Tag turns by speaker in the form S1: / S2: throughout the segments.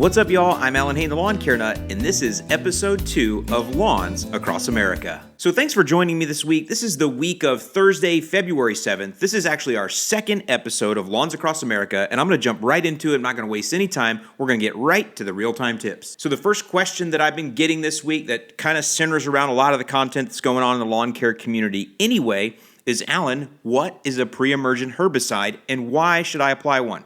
S1: What's up, y'all? I'm Alan Hain, the Lawn Care Nut, and this is episode 2 of Lawns Across America. So thanks for joining me this week. This is the week of Thursday, February 7th. This is actually our second episode of Lawns Across America, and I'm going to jump right into it. I'm not going to waste any time. We're going to get right to the real-time tips. So the first question that I've been getting this week that kind of centers around a lot of the content that's going on in the lawn care community anyway is, Alan, what is a pre-emergent herbicide and why should I apply one?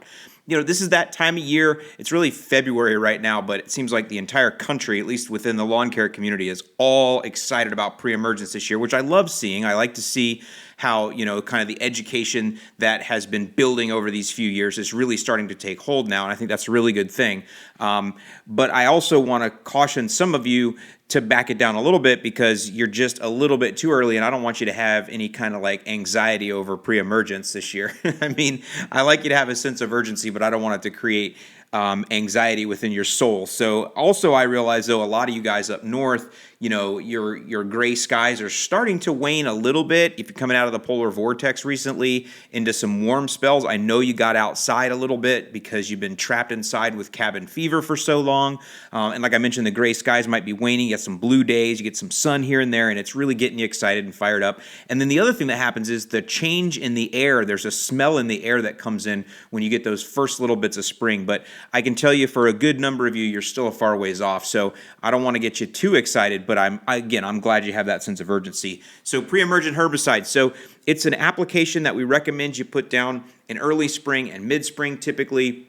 S1: You know, this is that time of year. It's really February right now, but it seems like the entire country, at least within the lawn care community, is all excited about pre-emergence this year, which I love seeing. I like to see how, you know, kind of the education that has been building over these few years is really starting to take hold now, and I think that's a really good thing. But I also want to caution some of you to back it down a little bit because you're just a little bit too early, and I don't want you to have any kind of like anxiety over pre-emergence this year. I mean, I like you to have a sense of urgency, but I don't want it to create anxiety within your soul. So also I realize, though, a lot of you guys up north, you know, your gray skies are starting to wane a little bit. If you're coming out of the polar vortex recently into some warm spells, I know you got outside a little bit because you've been trapped inside with cabin fever for so long. And like I mentioned, the gray skies might be waning. You get some blue days, you get some sun here and there, and it's really getting you excited and fired up. And then the other thing that happens is the change in the air. There's a smell in the air that comes in when you get those first little bits of spring. But I can tell you for a good number of you, you're still a far ways off. So I don't want to get you too excited, but I'm glad you have that sense of urgency. So pre-emergent herbicide. So it's an application that we recommend you put down in early spring and mid-spring typically.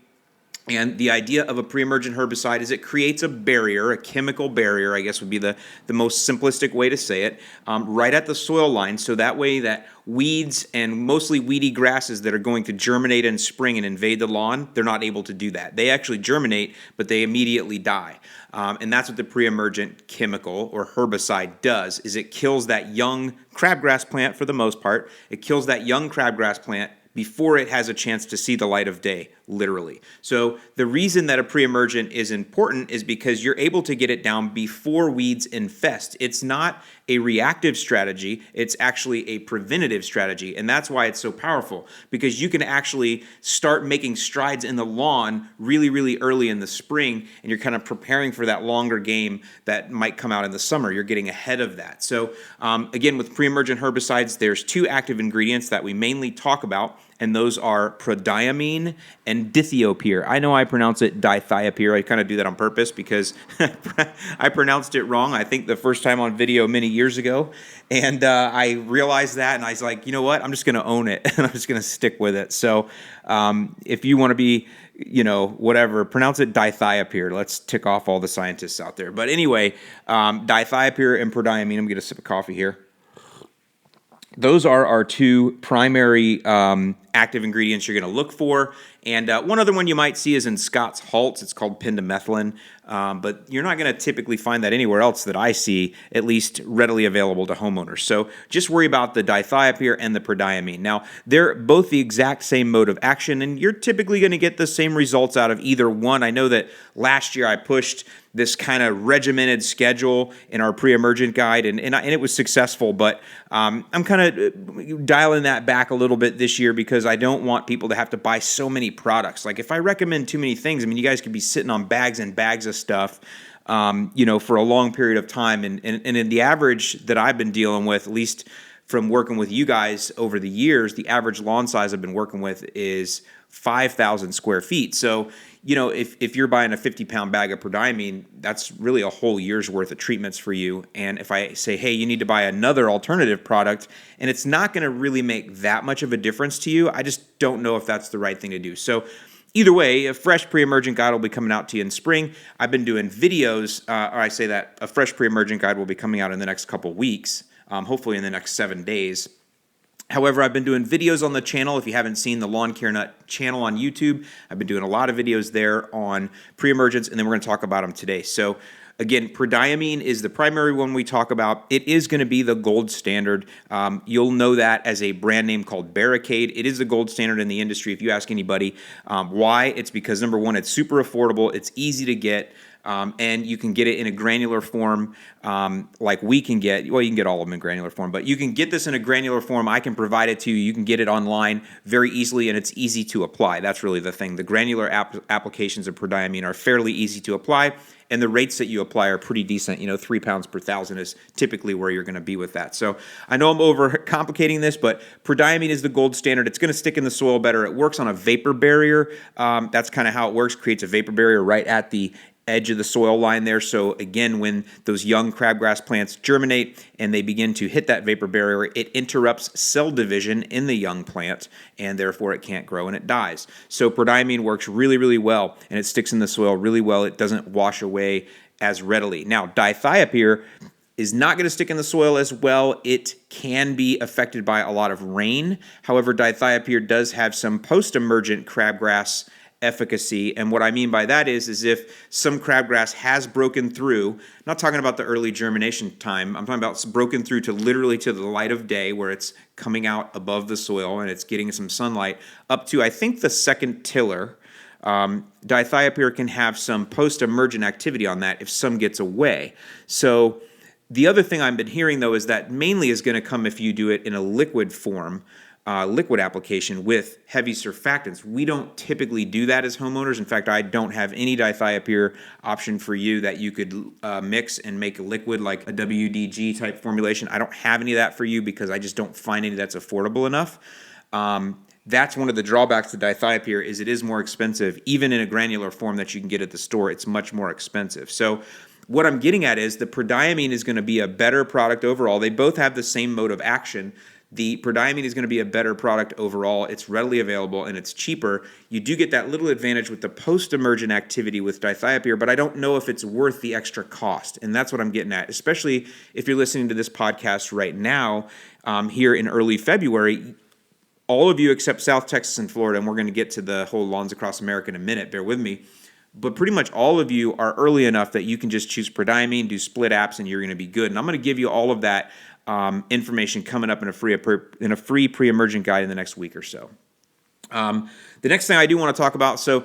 S1: And the idea of a pre-emergent herbicide is it creates a barrier, a chemical barrier, I guess would be the most simplistic way to say it, right at the soil line. So that way that weeds and mostly weedy grasses that are going to germinate in spring and invade the lawn, they're not able to do that. They actually germinate, but they immediately die. And that's what the pre-emergent chemical or herbicide does, is it kills that young crabgrass plant for the most part. It kills that young crabgrass plant before it has a chance to see the light of day, literally. So the reason that a pre-emergent is important is because you're able to get it down before weeds infest. It's not a reactive strategy, it's actually a preventative strategy. And that's why it's so powerful, because you can actually start making strides in the lawn really, really early in the spring, and you're kind of preparing for that longer game that might come out in the summer. You're getting ahead of that. So again, with pre-emergent herbicides, there's 2 active ingredients that we mainly talk about, and those are prodiamine and dithiopyr. I know I pronounce it dithiopyr. I kind of do that on purpose because I pronounced it wrong, I think the first time on video many years ago. And I realized that, and I was like, you know what? I'm just going to own it, and I'm just going to stick with it. So if you want to be, you know, whatever, pronounce it dithiopyr. Let's tick off all the scientists out there. But anyway, dithiopyr and prodiamine. I'm going to get a sip of coffee here. Those are our 2 primary active ingredients you're going to look for. And one other one you might see is in Scott's Halts. It's called pendimethalin, but you're not going to typically find that anywhere else that I see, at least readily available to homeowners. So just worry about the dithiopyr and the prodiamine. Now, they're both the exact same mode of action, and you're typically going to get the same results out of either one. I know that last year I pushed this kind of regimented schedule in our pre-emergent guide, and it was successful, but I'm kind of dialing that back a little bit this year because I don't want people to have to buy so many products. Like if I recommend too many things, I mean, you guys could be sitting on bags and bags of stuff, you know, for a long period of time, and in the average that I've been dealing with, at least from working with you guys over the years, the average lawn size I've been working with is 5,000 square feet. So, you know, if you're buying a 50-pound bag of prodiamine, that's really a whole year's worth of treatments for you. And if I say, hey, you need to buy another alternative product, and it's not going to really make that much of a difference to you, I just don't know if that's the right thing to do. So either way, a fresh pre-emergent guide will be coming out to you in spring. I've been doing videos, or I say that a fresh pre-emergent guide will be coming out in the next couple weeks, hopefully in the next 7 days. However, I've been doing videos on the channel. If you haven't seen the Lawn Care Nut channel on YouTube, I've been doing a lot of videos there on pre-emergence, and then we're going to talk about them today. So again, prodiamine is the primary one we talk about. It is going to be the gold standard. You'll know that as a brand name called Barricade. It is the gold standard in the industry if you ask anybody. Why? It's because, number one, it's super affordable. It's easy to get. And you can get it in a granular form like we can get. Well, you can get all of them in granular form, but you can get this in a granular form. I can provide it to you. You can get it online very easily, and it's easy to apply. That's really the thing. The granular applications of prodiamine are fairly easy to apply, and the rates that you apply are pretty decent. 3 pounds per thousand is typically where you're going to be with that. So I know I'm overcomplicating this, but prodiamine is the gold standard. It's going to stick in the soil better. It works on a vapor barrier. That's kind of how it works. Creates a vapor barrier right at the edge of the soil line there. So again, when those young crabgrass plants germinate and they begin to hit that vapor barrier, it interrupts cell division in the young plant, and therefore it can't grow and it dies. So prodiamine works really, really well, and it sticks in the soil really well. It doesn't wash away as readily. Now, dithiopyr is not going to stick in the soil as well. It can be affected by a lot of rain. However, dithiopyr does have some post-emergent crabgrass efficacy, and what I mean by that is if some crabgrass has broken through, I'm not talking about the early germination time, I'm talking about broken through to literally to the light of day where it's coming out above the soil and it's getting some sunlight up to, I think, the second tiller. Dithiopyr can have some post-emergent activity on that if some gets away. So the other thing I've been hearing, though, is that mainly is going to come if you do it in a liquid form, liquid application with heavy surfactants. We don't typically do that as homeowners. In fact, I don't have any dithiopyr option for you that you could mix and make a liquid like a WDG type formulation. I don't have any of that for you because I just don't find any that's affordable enough. That's one of the drawbacks to dithiopyr is it is more expensive. Even in a granular form that you can get at the store, it's much more expensive. So what I'm getting at is the prodiamine is going to be a better product overall. They both have the same mode of action. The prodiamine is going to be a better product overall. It's readily available and it's cheaper. You do get that little advantage with the post-emergent activity with dithiopyr, but I don't know if it's worth the extra cost. And that's what I'm getting at, especially if you're listening to this podcast right now here in early February. All of you except South Texas and Florida, and we're going to get to the whole Lawns Across America in a minute, bear with me. But pretty much all of you are early enough that you can just choose prodiamine, do split apps, and you're going to be good. And I'm going to give you all of that information coming up in a free pre-emergent guide in the next week or so. The next thing I do want to talk about, so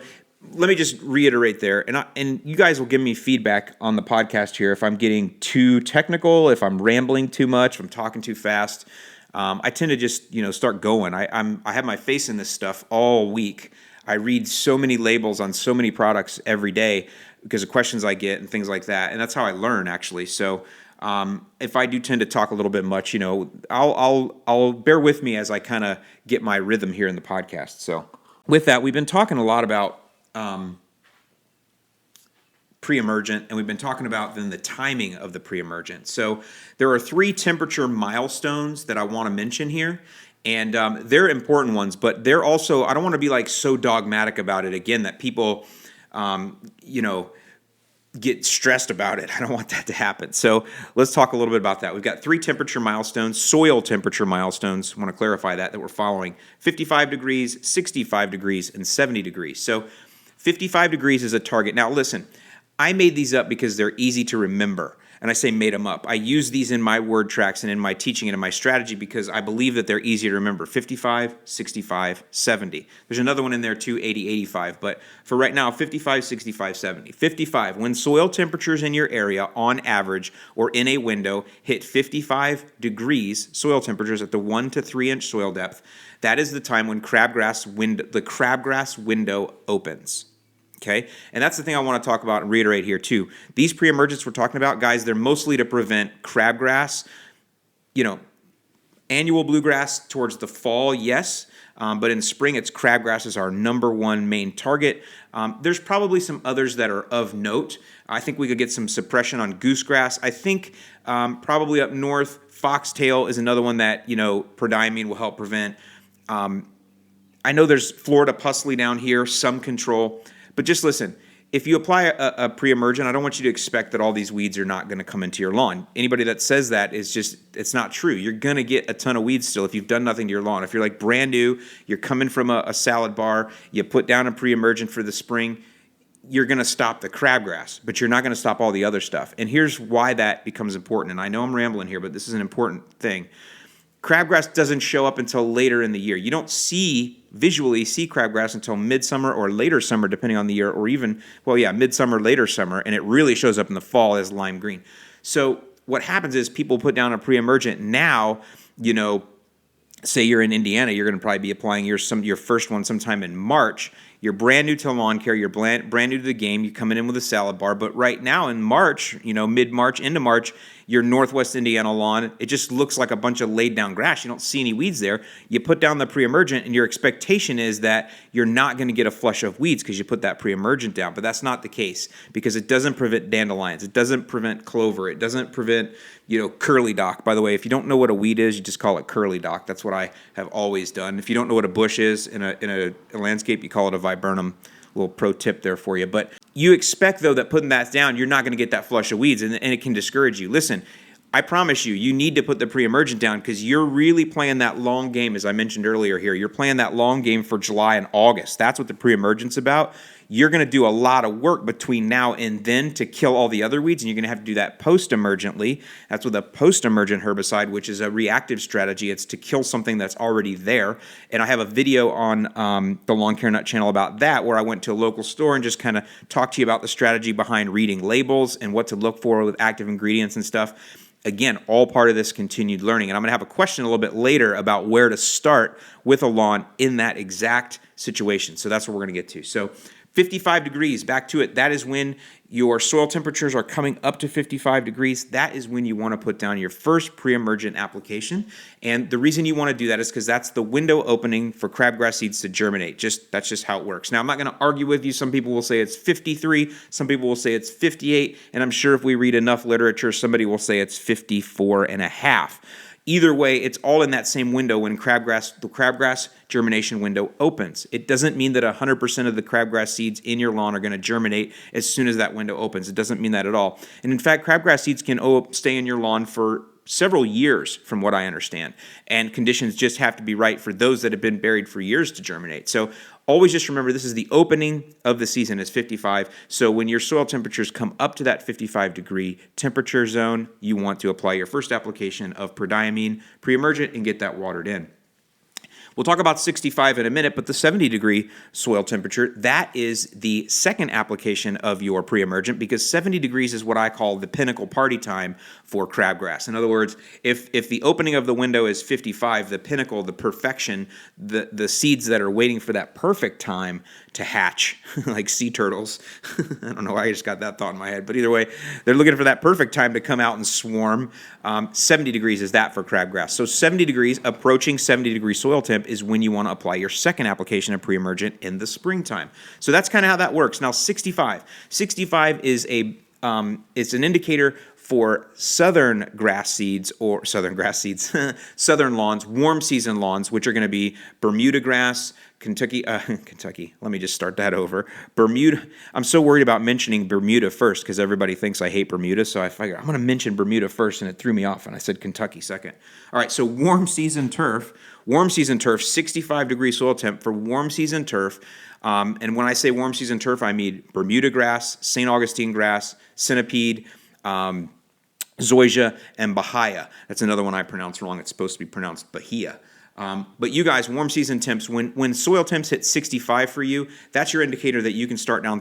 S1: let me just reiterate there, and you guys will give me feedback on the podcast here if I'm getting too technical, if I'm rambling too much, if I'm talking too fast. I tend to just start going. I have my face in this stuff all week. I read so many labels on so many products every day because of questions I get and things like that, and that's how I learn actually. So if I do tend to talk a little bit much, I'll bear with me as I kind of get my rhythm here in the podcast. So with that, we've been talking a lot about pre-emergent, and we've been talking about then the timing of the pre-emergent. So there are 3 temperature milestones that I want to mention here, and they're important ones, but they're also, I don't want to be like so dogmatic about it again that people, get stressed about it. I don't want that to happen. So let's talk a little bit about that. We've got 3 temperature milestones, soil temperature milestones. I want to clarify that we're following 55 degrees, 65 degrees, and 70 degrees. So 55 degrees is a target. Now listen, I made these up because they're easy to remember. And I say made them up. I use these in my word tracks and in my teaching and in my strategy because I believe that they're easy to remember. 55, 65, 70. There's another one in there too, 80, 85. But for right now, 55, 65, 70. 55, when soil temperatures in your area on average or in a window hit 55 degrees soil temperatures at the 1 to 3 inch soil depth, that is the time when the crabgrass window opens. Okay, and that's the thing I want to talk about and reiterate here too. These pre-emergents we're talking about, guys, they're mostly to prevent crabgrass. Annual bluegrass towards the fall, yes, but in spring, it's crabgrass is our number one main target. There's probably some others that are of note. I think we could get some suppression on goosegrass. I think probably up north, foxtail is another one that prodiamine will help prevent. I know there's Florida pusley down here, some control. But just listen, if you apply a pre-emergent, I don't want you to expect that all these weeds are not going to come into your lawn. Anybody that says that is just, it's not true. You're going to get a ton of weeds still if you've done nothing to your lawn. If you're like brand new, you're coming from a salad bar, you put down a pre-emergent for the spring, you're going to stop the crabgrass, but you're not going to stop all the other stuff. And here's why that becomes important. And I know I'm rambling here, but this is an important thing. Crabgrass doesn't show up until later in the year. You don't visually see crabgrass until midsummer or later summer, depending on the year, or even, midsummer, later summer, and it really shows up in the fall as lime green. So what happens is people put down a pre-emergent now, say you're in Indiana, you're going to probably be applying your first one sometime in March. You're brand new to lawn care. You're brand new to the game. You're coming in with a salad bar. But right now in March, mid-March into March, your Northwest Indiana lawn, it just looks like a bunch of laid down grass. You don't see any weeds there. You put down the pre-emergent, and your expectation is that you're not going to get a flush of weeds because you put that pre-emergent down. But that's not the case, because it doesn't prevent dandelions. It doesn't prevent clover. It doesn't prevent curly dock. By the way, if you don't know what a weed is, you just call it curly dock. That's what I have always done. If you don't know what a bush is in a landscape, you call it a viburnum. Little pro tip there for you. But you expect, though, that putting that down, you're not going to get that flush of weeds, and it can discourage you. Listen, I promise you need to put the pre-emergent down because you're really playing that long game, as I mentioned earlier here. You're playing that long game for July and August. That's what the pre-emergent's about. You're going to do a lot of work between now and then to kill all the other weeds, and you're going to have to do that post-emergently. That's with a post-emergent herbicide, which is a reactive strategy. It's to kill something that's already there. And I have a video on the Lawn Care Nut channel about that, where I went to a local store and just kind of talked to you about the strategy behind reading labels and what to look for with active ingredients and stuff. Again, all part of this continued learning. And I'm going to have a question a little bit later about where to start with a lawn in that exact situation. So that's what we're going to get to. So 55 degrees, back to it. That is when your soil temperatures are coming up to 55 degrees. That is when you want to put down your first pre-emergent application. And the reason you want to do that is because that's the window opening for crabgrass seeds to germinate. That's just how it works. Now, I'm not going to argue with you. Some people will say it's 53. Some people will say it's 58. And I'm sure if we read enough literature, somebody will say it's 54 and a half. Either way, it's all in that same window when the crabgrass germination window opens. It doesn't mean that 100% of the crabgrass seeds in your lawn are going to germinate as soon as that window opens. It doesn't mean that at all. And in fact, crabgrass seeds can stay in your lawn for several years, from what I understand. And conditions just have to be right for those that have been buried for years to germinate. So always just remember, this is the opening of the season is 55. So when your soil temperatures come up to that 55 degree temperature zone, you want to apply your first application of prodiamine pre-emergent and get that watered in. We'll talk about 65 in a minute, but the 70 degree soil temperature, that is the second application of your pre-emergent, because 70 degrees is what I call the pinnacle party time for crabgrass. In other words, if the opening of the window is 55, the pinnacle, the perfection, the seeds that are waiting for that perfect time to hatch, like sea turtles. I don't know why I just got that thought in my head, but either way, they're looking for that perfect time to come out and swarm. 70 degrees is that for crabgrass. So 70 degrees, approaching 70 degree soil temp is when you want to apply your second application of pre-emergent in the springtime. So that's kind of how that works. Now 65. 65 is it's an indicator for southern grass seeds, southern lawns, warm season lawns, which are going to be Bermuda grass, Kentucky, let me just start that over. Bermuda, I'm so worried about mentioning Bermuda first because everybody thinks I hate Bermuda, so I figured I'm going to mention Bermuda first, and it threw me off, and I said Kentucky second. All right, so warm season turf, 65 degree soil temp for warm season turf. And when I say warm season turf, I mean Bermuda grass, St. Augustine grass, centipede, zoysia, and bahia. That's another one I pronounced wrong. It's supposed to be pronounced bahia. But you guys, warm season temps, when soil temps hit 65 for you, that's your indicator that you can start now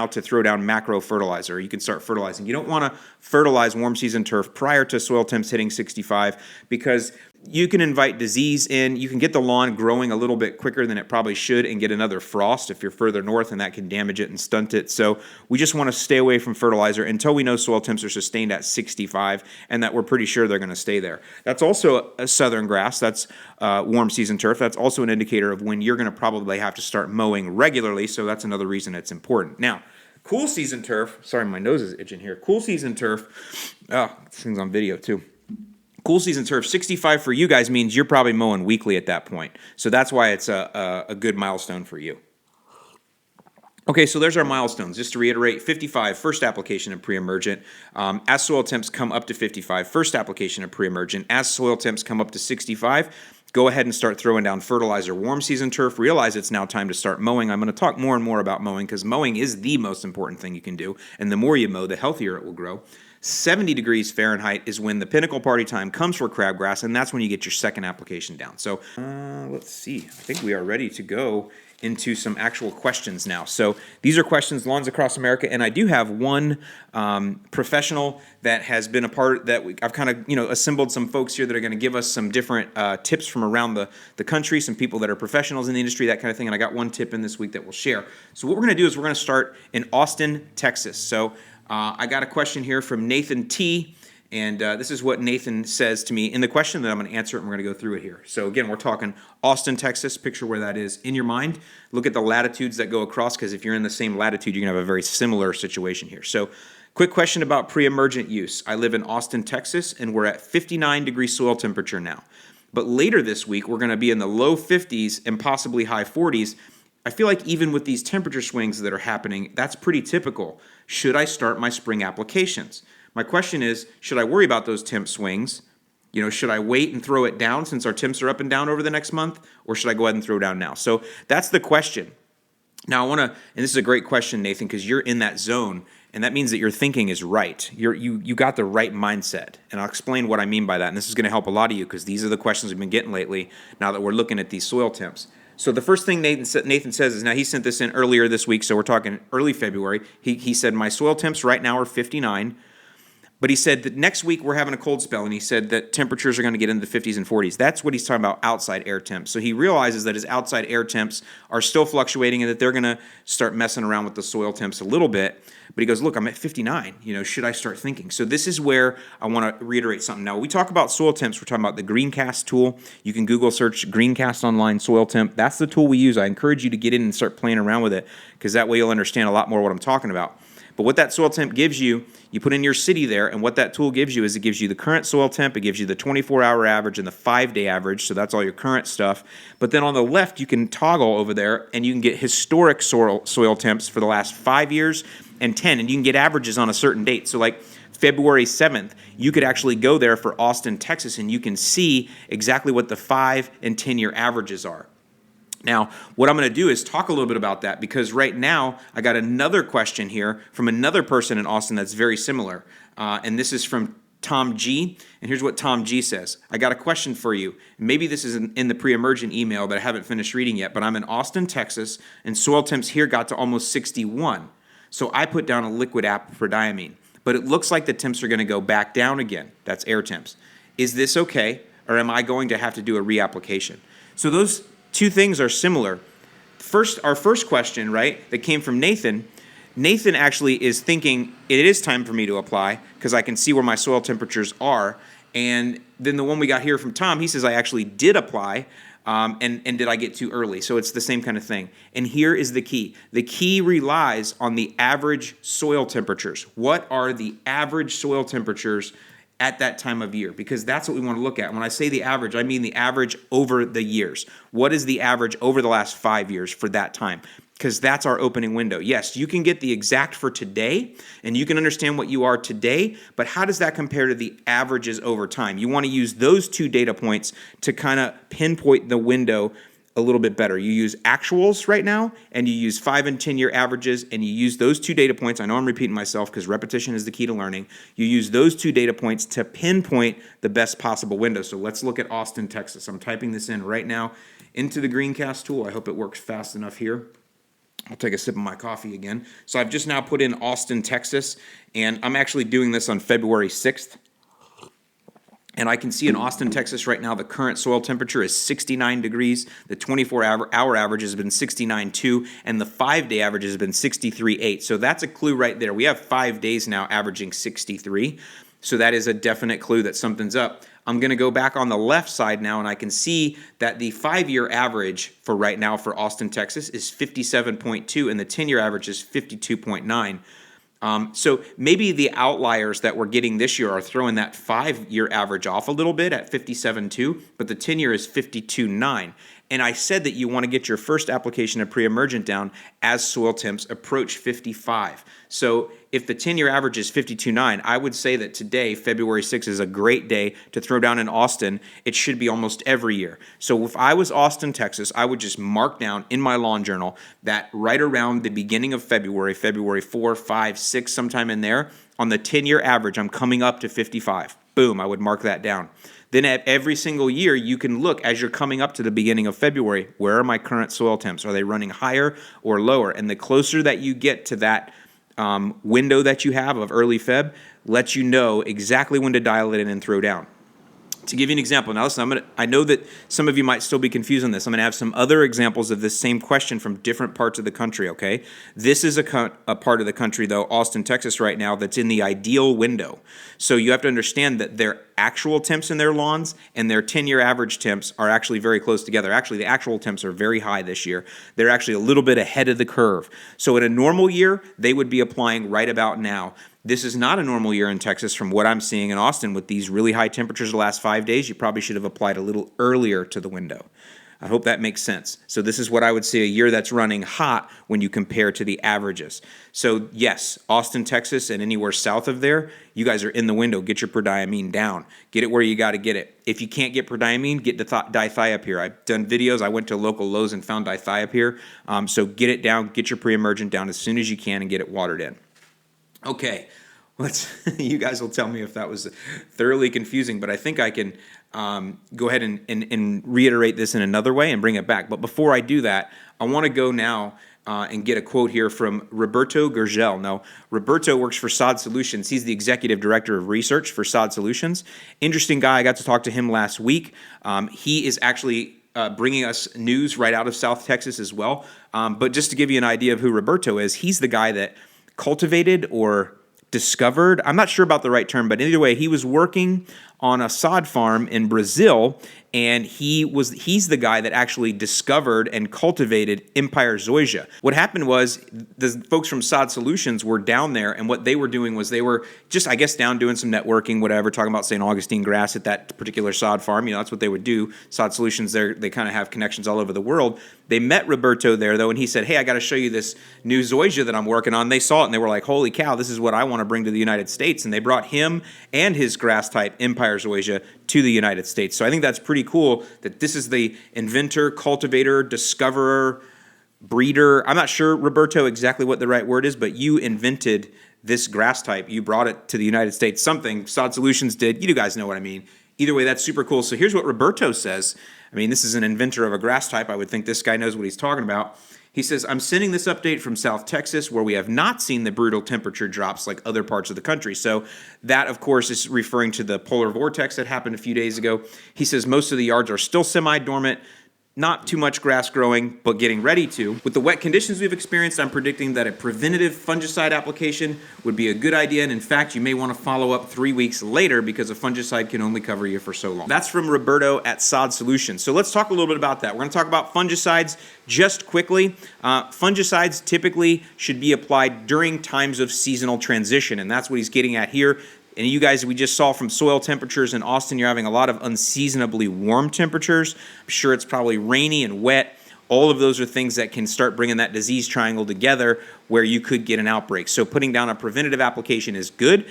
S1: to throw down macro fertilizer. You can start fertilizing. You don't want to fertilize warm season turf prior to soil temps hitting 65 because you can invite disease in. You can get the lawn growing a little bit quicker than it probably should and get another frost if you're further north, and that can damage it and stunt it. So we just want to stay away from fertilizer until we know soil temps are sustained at 65 and that we're pretty sure they're going to stay there. That's also a southern grass. That's warm season turf. That's also an indicator of when you're going to probably have to start mowing regularly, so that's another reason it's important. Now, cool season turf, sorry, my nose is itching here. Cool season turf, this thing's on video too. Cool season turf, 65 for you guys means you're probably mowing weekly at that point. So that's why it's a good milestone for you. Okay, so there's our milestones. Just to reiterate, 55, first application of pre-emergent. As soil temps come up to 55, first application of pre-emergent. As soil temps come up to 65, go ahead and start throwing down fertilizer. Warm season turf, realize it's now time to start mowing. I'm going to talk more and more about mowing because mowing is the most important thing you can do. And the more you mow, the healthier it will grow. 70 degrees Fahrenheit is when the pinnacle party time comes for crabgrass, and that's when you get your second application down. So let's see. I think we are ready to go into some actual questions now. So these are questions, Lawns Across America, and I do have one professional that has been a part that I've kind of assembled some folks here that are going to give us some different tips from around the country, some people that are professionals in the industry, that kind of thing, and I got one tip in this week that we'll share. So what we're going to do is we're going to start in Austin, Texas. So I got a question here from Nathan T., and this is what Nathan says to me in the question that I'm going to answer it, and we're going to go through it here. So again, we're talking Austin, Texas. Picture where that is in your mind. Look at the latitudes that go across, because if you're in the same latitude, you're going to have a very similar situation here. So quick question about pre-emergent use. I live in Austin, Texas, and we're at 59 degrees soil temperature now. But later this week, we're going to be in the low 50s and possibly high 40s. I feel like even with these temperature swings that are happening, that's pretty typical. Should I start my spring applications? My question is, should I worry about those temp swings? Should I wait and throw it down since our temps are up and down over the next month? Or should I go ahead and throw down now? So that's the question. Now I want to, and this is a great question, Nathan, because you're in that zone, and that means that your thinking is right. You got the right mindset, and I'll explain what I mean by that. And this is going to help a lot of you, because these are the questions we've been getting lately now that we're looking at these soil temps. So the first thing Nathan says is, now he sent this in earlier this week, so we're talking early February. He said, my soil temps right now are 59. But he said that next week we're having a cold spell, and he said that temperatures are going to get into the 50s and 40s. That's what he's talking about, outside air temps. So he realizes that his outside air temps are still fluctuating and that they're going to start messing around with the soil temps a little bit. But he goes, look, I'm at 59. Should I start thinking? So this is where I want to reiterate something. Now, when we talk about soil temps, we're talking about the Greencast tool. You can Google search Greencast online soil temp. That's the tool we use. I encourage you to get in and start playing around with it, because that way you'll understand a lot more what I'm talking about. But what that soil temp gives you, you put in your city there, and what that tool gives you is it gives you the current soil temp, it gives you the 24-hour average and the 5-day average, so that's all your current stuff. But then on the left, you can toggle over there, and you can get historic soil temps for the last 5 years and 10, and you can get averages on a certain date. So like February 7th, you could actually go there for Austin, Texas, and you can see exactly what the 5 and 10-year averages are. Now, what I'm going to do is talk a little bit about that, because right now I got another question here from another person in Austin that's very similar, and this is from Tom G, and here's what Tom G says. I got a question for you. Maybe this is in the pre-emergent email that I haven't finished reading yet, but I'm in Austin, Texas, and soil temps here got to almost 61. So I put down a liquid approdiamine, but it looks like the temps are going to go back down again. That's air temps. Is this okay, or am I going to have to do a reapplication? So those two things are similar. Our first question, right, that came from Nathan. Nathan actually is thinking it is time for me to apply because I can see where my soil temperatures are. And then the one we got here from Tom, he says I actually did apply, and did I get too early? So it's the same kind of thing. And here is the key. The key relies on the average soil temperatures. What are the average soil temperatures at that time of year? Because that's what we want to look at. When I say the average, I mean the average over the years. What is the average over the last 5 years for that time? Because that's our opening window. Yes, you can get the exact for today, and you can understand what you are today, but how does that compare to the averages over time? You want to use those two data points to kind of pinpoint the window a little bit better. You use actuals right now, and you use 5 and 10-year averages, and you use those two data points. I know I'm repeating myself because repetition is the key to learning. You use those two data points to pinpoint the best possible window. So let's look at Austin, Texas. I'm typing this in right now into the Greencast tool. I hope it works fast enough here. I'll take a sip of my coffee again. So I've just now put in Austin, Texas, and I'm actually doing this on February 6th. And I can see in Austin, Texas right now, the current soil temperature is 69 degrees. The 24-hour average has been 69.2, and the 5-day average has been 63.8. So that's a clue right there. We have 5 days now averaging 63. So that is a definite clue that something's up. I'm going to go back on the left side now, and I can see that the 5-year average for right now for Austin, Texas is 57.2, and the 10-year average is 52.9. So maybe the outliers that we're getting this year are throwing that 5-year average off a little bit at 57.2, but the 10-year is 52.9. And I said that you want to get your first application of pre-emergent down as soil temps approach 55. So if the 10-year average is 52.9, I would say that today, February 6th, is a great day to throw down in Austin. It should be almost every year. So if I was Austin, Texas, I would just mark down in my lawn journal that right around the beginning of February 4, 5, 6, sometime in there, on the 10-year average, I'm coming up to 55. Boom, I would mark that down. Then at every single year, you can look as you're coming up to the beginning of February, where are my current soil temps? Are they running higher or lower? And the closer that you get to that window that you have of early Feb, lets you know exactly when to dial it in and throw down. To give you an example, now listen, I know that some of you might still be confused on this. I'm going to have some other examples of this same question from different parts of the country, okay? This is a part of the country, though, Austin, Texas right now, that's in the ideal window. So you have to understand that their actual temps in their lawns and their 10-year average temps are actually very close together. Actually, the actual temps are very high this year. They're actually a little bit ahead of the curve. So in a normal year, they would be applying right about now. This is not a normal year in Texas from what I'm seeing in Austin with these really high temperatures the last 5 days. You probably should have applied a little earlier to the window. I hope that makes sense. So this is what I would say a year that's running hot when you compare to the averages. So yes, Austin, Texas, and anywhere south of there, you guys are in the window. Get your prodiamine down. Get it where you got to get it. If you can't get prodiamine, get the dithiopyr. I've done videos. I went to local Lowe's and found dithiopyr. So get it down. Get your pre-emergent down as soon as you can and get it watered in. Okay, you guys will tell me if that was thoroughly confusing, but I think I can go ahead and reiterate this in another way and bring it back. But before I do that, I want to go now and get a quote here from Roberto Gurgel. Now, Roberto works for Sod Solutions. He's the executive director of research for Sod Solutions. Interesting guy. I got to talk to him last week. He is actually bringing us news right out of South Texas as well. But just to give you an idea of who Roberto is, he's the guy that cultivated or discovered, I'm not sure about the right term, but either way, he was working on a sod farm in Brazil, and he's the guy that actually discovered and cultivated Empire zoysia. What happened was the folks from Sod Solutions were down there, and what they were doing was they were just, I guess, down doing some networking, whatever, talking about St. Augustine grass at that particular sod farm. That's what they would do. Sod Solutions, they kind of have connections all over the world. They met Roberto there, though, and he said, hey, I got to show you this new zoysia that I'm working on. They saw it, and they were like, holy cow, this is what I want to bring to the United States. And they brought him and his grass type, Empire zoysia, to the United States. So I think that's pretty cool that this is the inventor, cultivator, discoverer, breeder. I'm not sure, Roberto, exactly what the right word is, but you invented this grass type. You brought it to the United States. Something Sod Solutions did. You guys know what I mean. Either way, that's super cool. So here's what Roberto says. I mean, this is an inventor of a grass type. I would think this guy knows what he's talking about. He says, I'm sending this update from South Texas where we have not seen the brutal temperature drops like other parts of the country. So that, of course, is referring to the polar vortex that happened a few days ago. He says most of the yards are still semi-dormant. Not too much grass growing, but getting ready to. With the wet conditions we've experienced, I'm predicting that a preventative fungicide application would be a good idea. And in fact, you may want to follow up 3 weeks later because a fungicide can only cover you for so long. That's from Roberto at Sod Solutions. So let's talk a little bit about that. We're going to talk about fungicides just quickly. Fungicides typically should be applied during times of seasonal transition, and that's what he's getting at here. And you guys, we just saw from soil temperatures in Austin, you're having a lot of unseasonably warm temperatures. I'm sure it's probably rainy and wet. All of those are things that can start bringing that disease triangle together where you could get an outbreak. So putting down a preventative application is good.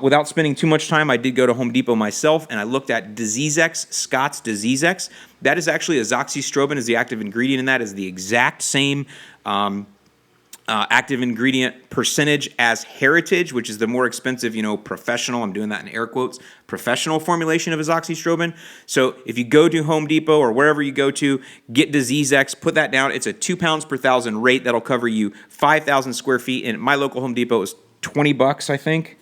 S1: Without spending too much time, I did go to Home Depot myself, and I looked at Disease X, Scott's Disease X. That is actually azoxystrobin is the active ingredient in that, is the exact same active ingredient percentage as Heritage, which is the more expensive, professional, I'm doing that in air quotes, professional formulation of azoxystrobin. So if you go to Home Depot or wherever you go to, get Disease X, put that down. It's a 2 pounds per thousand rate that'll cover you 5,000 square feet. And my local Home Depot is $20, I think.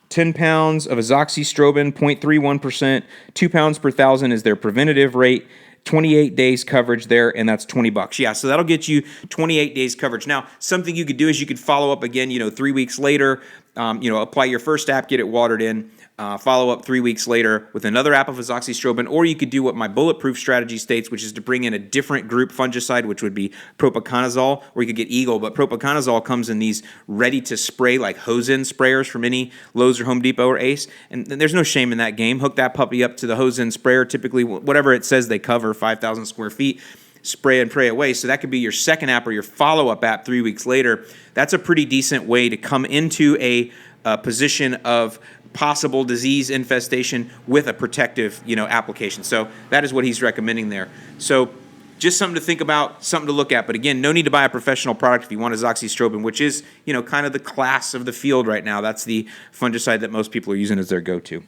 S1: 10 pounds of azoxystrobin, 0.31%, 2 pounds per thousand is their preventative rate. 28 days coverage there, and that's $20. Yeah, so that'll get you 28 days coverage. Now, something you could do is you could follow up again, 3 weeks later, apply your first app, get it watered in, follow up 3 weeks later with another app of azoxystrobin, or you could do what my bulletproof strategy states, which is to bring in a different group fungicide, which would be propiconazole, or you could get Eagle, but propiconazole comes in these ready-to-spray, like hose-in sprayers from any Lowe's or Home Depot or Ace, and there's no shame in that game. Hook that puppy up to the hose-in sprayer, typically whatever it says they cover, 5,000 square feet, spray and pray away. So that could be your second app or your follow-up app 3 weeks later. That's a pretty decent way to come into a position of possible disease infestation with a protective, application. So that is what he's recommending there. So just something to think about, something to look at. But again, no need to buy a professional product if you want azoxystrobin, which is, kind of the class of the field right now. That's the fungicide that most people are using as their go-to.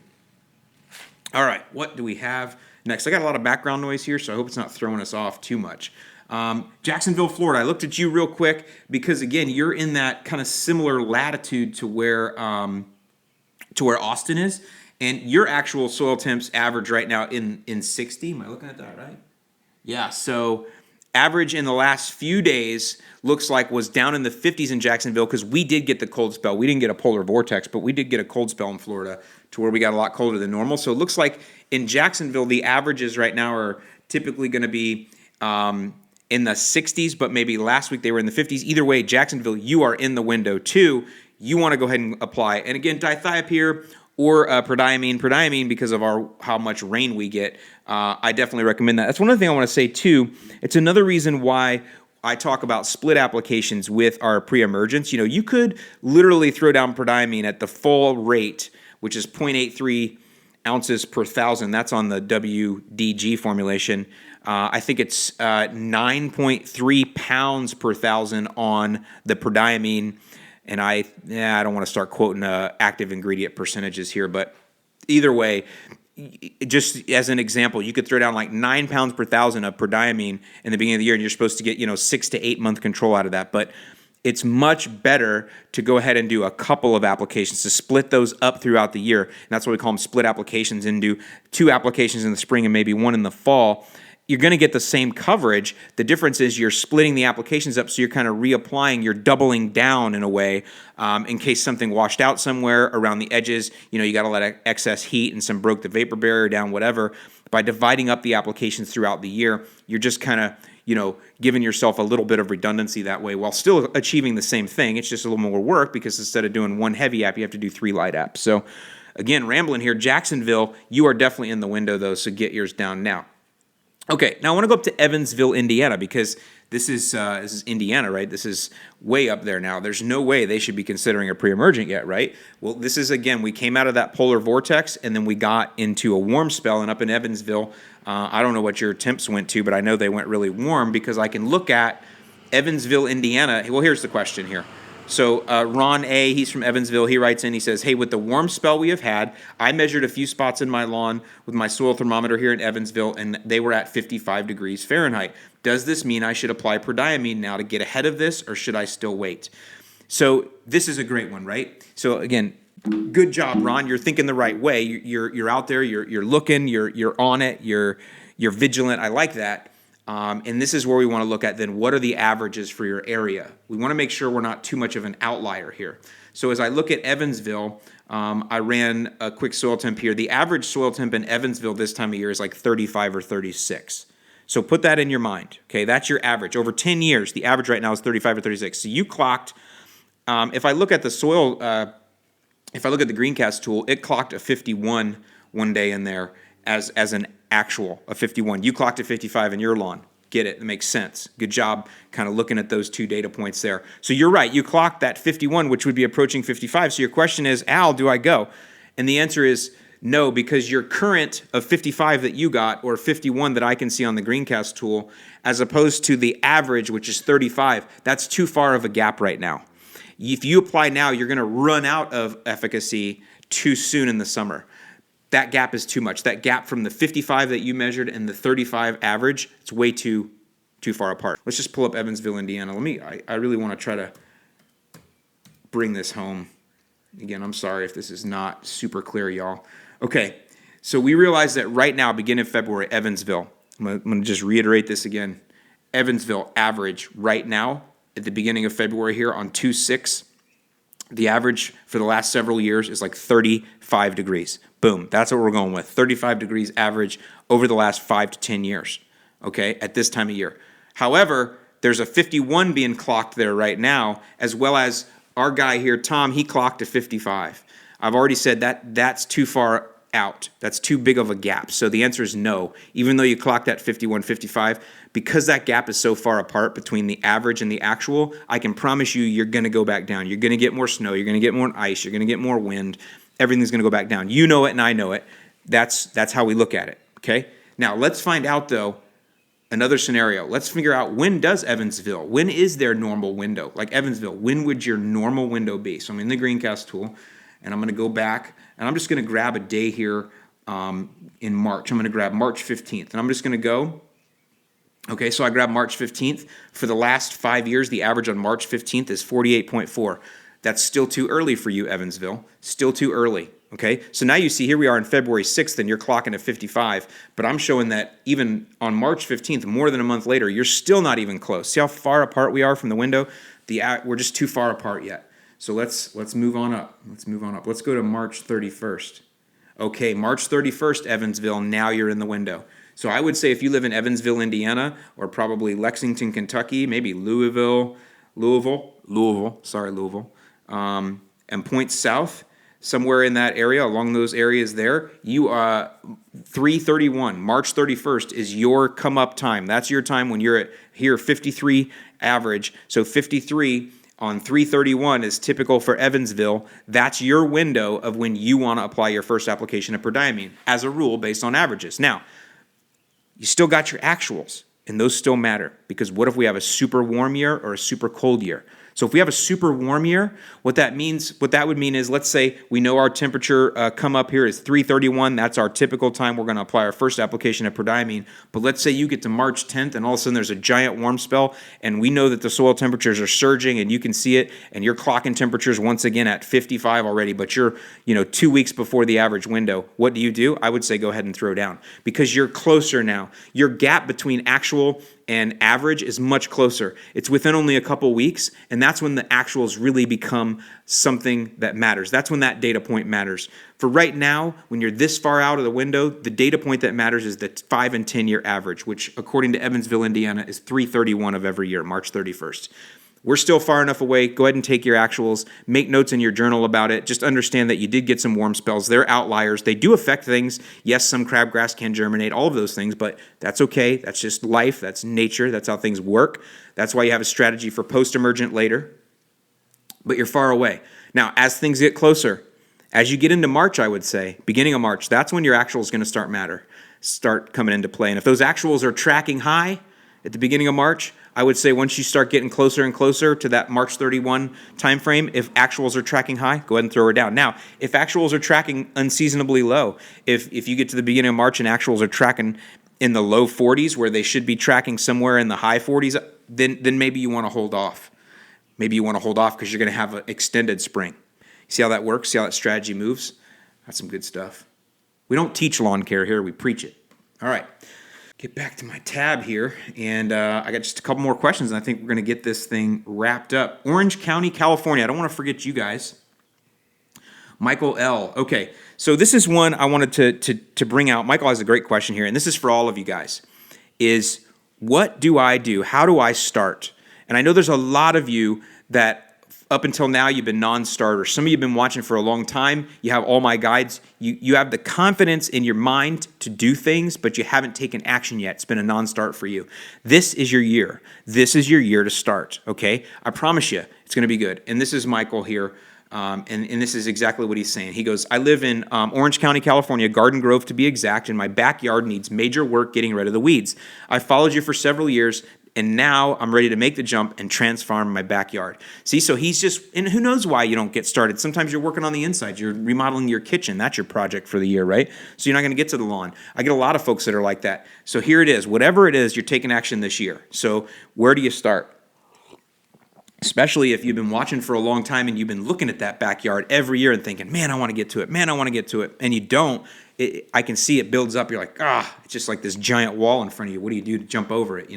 S1: All right, what do we have next? I got a lot of background noise here, so I hope it's not throwing us off too much. Jacksonville, Florida. I looked at you real quick because, again, you're in that kind of similar latitude to where Austin is, and your actual soil temps average right now in 60. Am I looking at that right? Yeah, so average in the last few days looks like was down in the 50s in Jacksonville because we did get the cold spell. We didn't get a polar vortex, but we did get a cold spell in Florida to where we got a lot colder than normal. So it looks like in Jacksonville, the averages right now are typically going to be in the 60s, but maybe last week they were in the 50s. Either way, Jacksonville, you are in the window too. You want to go ahead and apply. And again, dithiopyr or prodiamine because of how much rain we get. I definitely recommend that. That's one other thing I want to say too. It's another reason why I talk about split applications with our pre-emergents. You could literally throw down prodiamine at the full rate, which is 0.83 ounces per thousand. That's on the WDG formulation. I think it's 9.3 pounds per thousand on the prodiamine. And I don't want to start quoting active ingredient percentages here, but either way, just as an example, you could throw down like 9 pounds per thousand of prodiamine in the beginning of the year, and you're supposed to get 6 to 8 month control out of that. But it's much better to go ahead and do a couple of applications, to split those up throughout the year. And that's why we call them split applications, and do 2 applications in the spring and maybe 1 in the fall. You're going to get the same coverage. The difference is you're splitting the applications up, so you're kind of reapplying. You're doubling down in a way in case something washed out somewhere around the edges. You got to let excess heat and some broke the vapor barrier down, whatever. By dividing up the applications throughout the year, you're just kind of giving yourself a little bit of redundancy that way while still achieving the same thing. It's just a little more work because instead of doing 1 heavy app, you have to do 3 light apps. So again, rambling here. Jacksonville, you are definitely in the window though, so get yours down now. Okay, now I want to go up to Evansville, Indiana, because this is Indiana, right? This is way up there now. There's no way they should be considering a pre-emergent yet, right? Well, this is, again, we came out of that polar vortex, and then we got into a warm spell, and up in Evansville, I don't know what your temps went to, but I know they went really warm because I can look at Evansville, Indiana. Well, here's the question here. So Ron A., he's from Evansville, he writes in, he says, hey, with the warm spell we have had, I measured a few spots in my lawn with my soil thermometer here in Evansville, and they were at 55 degrees Fahrenheit. Does this mean I should apply prodiamine now to get ahead of this, or should I still wait? So this is a great one, right? So again, good job, Ron. You're thinking the right way. You're out there, you're looking, you're on it, you're vigilant. I like that. And this is where we want to look at then what are the averages for your area. We want to make sure we're not too much of an outlier here. So as I look at Evansville, I ran a quick soil temp here. The average soil temp in Evansville this time of year is like 35 or 36. So put that in your mind. Okay, that's your average. Over 10 years, the average right now is 35 or 36. So you clocked, if I look at the soil, if I look at the Greencast tool, it clocked a 51 one day in there as an actual, a 51. You clocked a 55 in your lawn. Get it? It makes sense. Good job kind of looking at those 2 data points there. So you're right. You clocked that 51, which would be approaching 55. So your question is, Al, do I go? And the answer is no, because your current of 55 that you got, or 51 that I can see on the Greencast tool, as opposed to the average, which is 35, that's too far of a gap right now. If you apply now, you're going to run out of efficacy too soon in the summer. That gap is too much. That gap from the 55 that you measured and the 35 average, it's way too far apart. Let's just pull up Evansville, Indiana. I really want to try to bring this home. Again, I'm sorry if this is not super clear, y'all. Okay, so we realize that right now, beginning of February, Evansville, I'm going to just reiterate this again. Evansville average right now at the beginning of February here on 2/6, the average for the last several years is like 35 degrees. Boom, that's what we're going with. 35 degrees average over the last 5 to 10 years, okay, at this time of year. However, there's a 51 being clocked there right now, as well as our guy here, Tom, he clocked a 55. I've already said that that's too far out. That's too big of a gap. So the answer is no. Even though you clocked that 51, 55, because that gap is so far apart between the average and the actual, I can promise you you're going to go back down. You're going to get more snow. You're going to get more ice. You're going to get more wind. Everything's going to go back down. You know it and I know it. That's how we look at it, okay? Now, let's find out, though, Another scenario, let's figure out when is their normal window? Like Evansville, when would your normal window be? So I'm in the Greencast tool, and I'm going to go back, and I'm just going to grab a day here in March. I'm going to grab March 15th, and I'm just going to go. Okay, so I grab March 15th. For the last 5 years, the average on March 15th is 48.4. That's still too early for you, Evansville. Still too early. Okay, so now you see here we are on February 6th and you're clocking at 55, but I'm showing that even on March 15th, more than a month later, you're still not even close. See how far apart we are from the window? We're just too far apart yet. So let's move on up. Let's go to March 31st. Okay, March 31st, Evansville, now you're in the window. So I would say if you live in Evansville, Indiana, or probably Lexington, Kentucky, maybe Louisville, and points south, somewhere in that area, along those areas there, you 331, March 31st is your come up time. That's your time when you're at here 53 average. So 53 on 331 is typical for Evansville. That's your window of when you want to apply your first application of prodiamine, as a rule based on averages. Now, you still got your actuals, and those still matter, because what if we have a super warm year or a super cold year? So if we have a super warm year, what that would mean is, let's say we know our temperature come up here is 331. That's our typical time we're going to apply our first application of prodiamine. But let's say you get to March 10th and all of a sudden there's a giant warm spell, and we know that the soil temperatures are surging and you can see it, and you're clocking temperatures once again at 55 already, but you're 2 weeks before the average window. What do? I would say go ahead and throw down, because you're closer now. Your gap between actual and average is much closer. It's within only a couple weeks, and that's when the actuals really become something that matters. That's when that data point matters. For right now, when you're this far out of the window, the data point that matters is the 5 and 10-year average, which according to Evansville, Indiana, is 331 of every year, March 31st. We're still far enough away. Go ahead and take your actuals. Make notes in your journal about it. Just understand that you did get some warm spells. They're outliers. They do affect things. Yes, some crabgrass can germinate, all of those things, but that's okay. That's just life. That's nature. That's how things work. That's why you have a strategy for post-emergent later. But you're far away. Now, as things get closer, as you get into March, I would say, beginning of March, that's when your actuals going to start coming into play. And if those actuals are tracking high at the beginning of March, I would say once you start getting closer and closer to that March 31 time frame, if actuals are tracking high, go ahead and throw her down. Now, if actuals are tracking unseasonably low, if you get to the beginning of March and actuals are tracking in the low 40s where they should be tracking somewhere in the high 40s, then maybe you want to hold off. Maybe you want to hold off because you're going to have an extended spring. See how that works? See how that strategy moves? That's some good stuff. We don't teach lawn care here. We preach it. All right. Get back to my tab here, and I got just a couple more questions, and I think we're going to get this thing wrapped up. Orange County, California. I don't want to forget you guys. Michael L. Okay, so this is one I wanted to bring out. Michael has a great question here, and this is for all of you guys, is what do I do? How do I start? And I know there's a lot of you that up until now, you've been non-starters. Some of you have been watching for a long time. You have all my guides. You have the confidence in your mind to do things, but you haven't taken action yet. It's been a non-start for you. This is your year. This is your year to start, okay? I promise you, it's going to be good. And this is Michael here, and this is exactly what he's saying. He goes, I live in Orange County, California, Garden Grove to be exact, and my backyard needs major work getting rid of the weeds. I followed you for several years, and now I'm ready to make the jump and transform my backyard. See, so he's just, and who knows why you don't get started. Sometimes you're working on the inside. You're remodeling your kitchen. That's your project for the year, right? So you're not going to get to the lawn. I get a lot of folks that are like that. So here it is. Whatever it is, you're taking action this year. So where do you start? Especially if you've been watching for a long time and you've been looking at that backyard every year and thinking, man, I want to get to it. Man, I want to get to it. And you don't. I can see it builds up. You're like, it's just like this giant wall in front of you. What do you do to jump over it,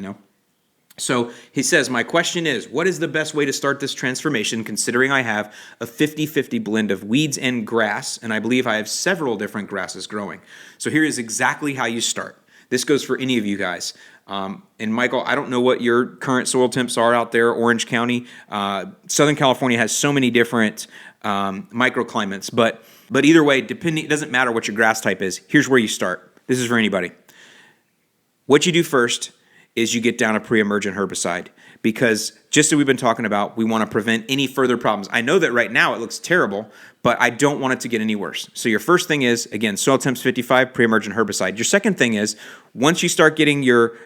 S1: So he says, my question is, what is the best way to start this transformation, considering I have a 50-50 blend of weeds and grass, and I believe I have several different grasses growing. So here is exactly how you start. This goes for any of you guys. And Michael, I don't know what your current soil temps are out there, Orange County. Southern California has so many different microclimates, but either way, it doesn't matter what your grass type is. Here's where you start. This is for anybody. What you do first is you get down a pre-emergent herbicide, because just as we've been talking about, we want to prevent any further problems. I know that right now it looks terrible, but I don't want it to get any worse. So your first thing is, again, Soil Temps 55, pre-emergent herbicide. Your second thing is, once you start getting your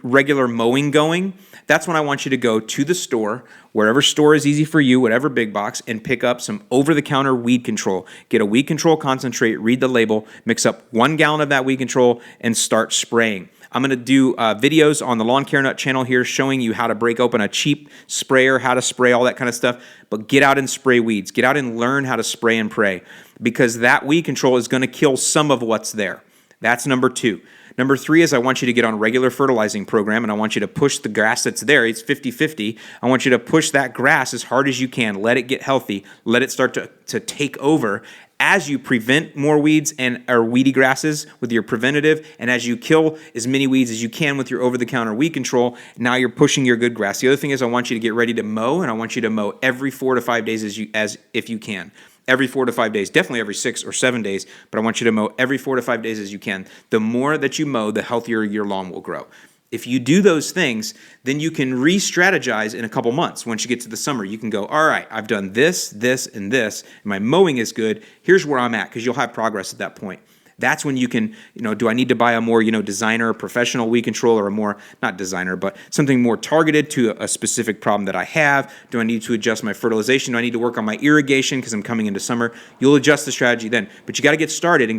S1: regular mowing going, that's when I want you to go to the store, wherever store is easy for you, whatever big box, and pick up some over-the-counter weed control. Get a weed control concentrate, read the label, mix up 1 gallon of that weed control, and start spraying. I'm going to do videos on the Lawn Care Nut channel here showing you how to break open a cheap sprayer, how to spray, all that kind of stuff. But get out and spray weeds. Get out and learn how to spray and pray, because that weed control is going to kill some of what's there. That's number 2. Number 3 is I want you to get on a regular fertilizing program, and I want you to push the grass that's there. It's 50-50. I want you to push that grass as hard as you can. Let it get healthy. Let it start to take over as you prevent more weeds or weedy grasses with your preventative, and as you kill as many weeds as you can with your over-the-counter weed control. Now you're pushing your good grass. The other thing is I want you to get ready to mow, and I want you to mow every 4 to 5 days as if you can. Every 4 to 5 days, definitely every 6 or 7 days, but I want you to mow every 4 to 5 days as you can. The more that you mow, the healthier your lawn will grow. If you do those things, then you can re-strategize in a couple months. Once you get to the summer, you can go, all right, I've done this, this, and this, and my mowing is good. Here's where I'm at, because you'll have progress at that point. That's when you can, do I need to buy a more, designer, professional weed control, or a more, not designer, but something more targeted to a specific problem that I have? Do I need to adjust my fertilization? Do I need to work on my irrigation because I'm coming into summer? You'll adjust the strategy then. But you got to get started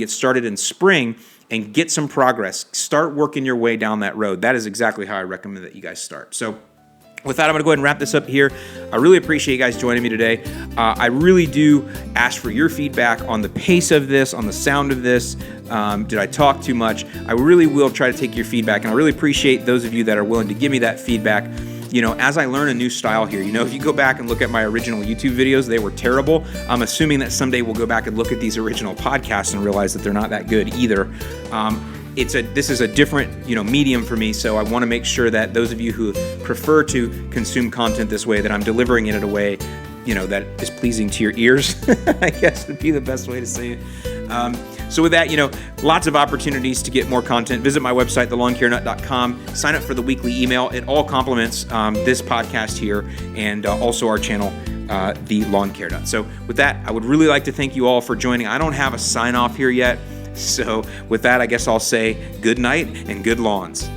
S1: in spring and get some progress. Start working your way down that road. That is exactly how I recommend that you guys start. So with that, I'm going to go ahead and wrap this up here. I really appreciate you guys joining me today. I really do ask for your feedback on the pace of this, on the sound of this. Did I talk too much? I really will try to take your feedback, and I really appreciate those of you that are willing to give me that feedback. As I learn a new style here, if you go back and look at my original YouTube videos, they were terrible. I'm assuming that someday we'll go back and look at these original podcasts and realize that they're not that good either. This is a different, medium for me, so I want to make sure that those of you who prefer to consume content this way, that I'm delivering it in a way, that is pleasing to your ears, I guess would be the best way to say it. So with that, lots of opportunities to get more content. Visit my website, thelawncarenut.com. Sign up for the weekly email. It all complements this podcast here, and also our channel, The Lawn Care Nut. So with that, I would really like to thank you all for joining. I don't have a sign off here yet. So with that, I guess I'll say good night and good lawns.